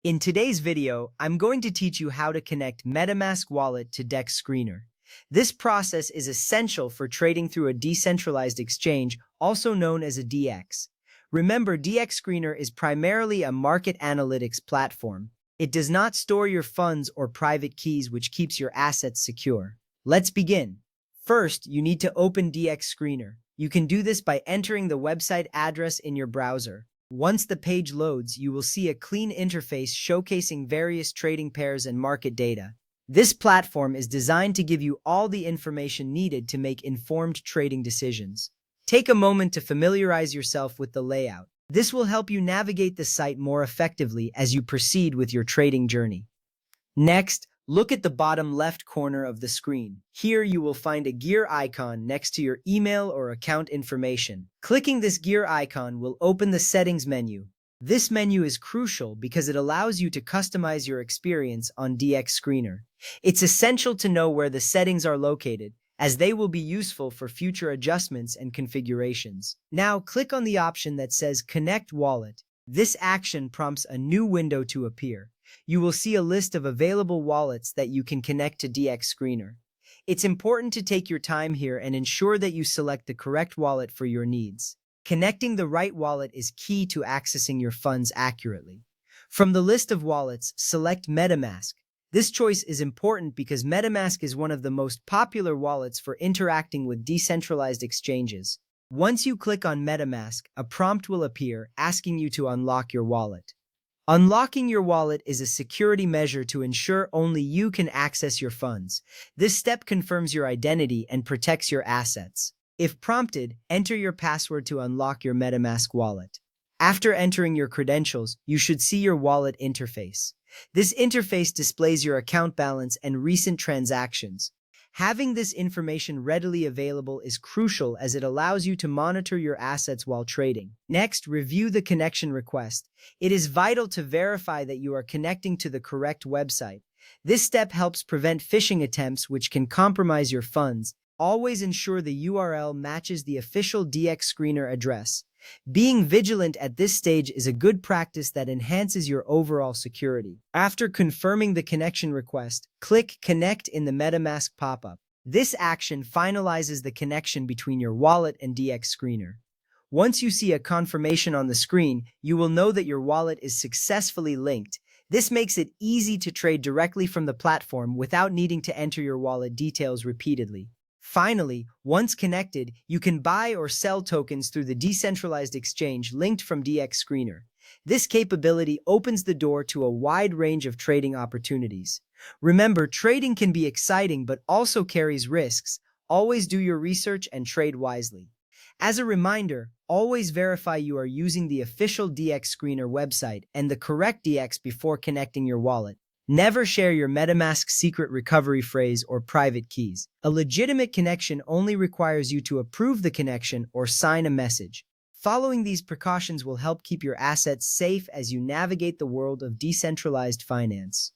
In today's video, I'm going to teach you how to connect MetaMask wallet to Dex Screener. This process is essential for trading through a decentralized exchange, also known as a DX. Remember, Dex Screener is primarily a market analytics platform. It does not store your funds or private keys, which keeps your assets secure. Let's begin. First, you need to open Dex Screener. You can do this by entering the website address in your browser. Once the page loads, you will see a clean interface showcasing various trading pairs and market data. This platform is designed to give you all the information needed to make informed trading decisions. Take a moment to familiarize yourself with the layout. This will help you navigate the site more effectively as you proceed with your trading journey. Next, look at the bottom left corner of the screen. Here you will find a gear icon next to your email or account information. Clicking this gear icon will open the settings menu. This menu is crucial because it allows you to customize your experience on Dex Screener. It's essential to know where the settings are located, as they will be useful for future adjustments and configurations. Now, click on the option that says Connect Wallet. This action prompts a new window to appear. You will see a list of available wallets that you can connect to Dex Screener. It's important to take your time here and ensure that you select the correct wallet for your needs. Connecting the right wallet is key to accessing your funds accurately. From the list of wallets, select MetaMask. This choice is important because MetaMask is one of the most popular wallets for interacting with decentralized exchanges. Once you click on MetaMask, a prompt will appear asking you to unlock your wallet. Unlocking your wallet is a security measure to ensure only you can access your funds. This step confirms your identity and protects your assets. If prompted, enter your password to unlock your MetaMask wallet. After entering your credentials, you should see your wallet interface. This interface displays your account balance and recent transactions. Having this information readily available is crucial as it allows you to monitor your assets while trading. Next, review the connection request. It is vital to verify that you are connecting to the correct website. This step helps prevent phishing attempts which can compromise your funds. Always ensure the URL matches the official Dex Screener address. Being vigilant at this stage is a good practice that enhances your overall security. After confirming the connection request, click Connect in the MetaMask pop-up. This action finalizes the connection between your wallet and Dex Screener. Once you see a confirmation on the screen, you will know that your wallet is successfully linked. This makes it easy to trade directly from the platform without needing to enter your wallet details repeatedly. Finally, once connected, you can buy or sell tokens through the decentralized exchange linked from Dex Screener. This capability opens the door to a wide range of trading opportunities. Remember, trading can be exciting but also carries risks. Always do your research and trade wisely. As a reminder, always verify you are using the official Dex Screener website and the correct DX before connecting your wallet. Never share your MetaMask secret recovery phrase or private keys. A legitimate connection only requires you to approve the connection or sign a message. Following these precautions will help keep your assets safe as you navigate the world of decentralized finance.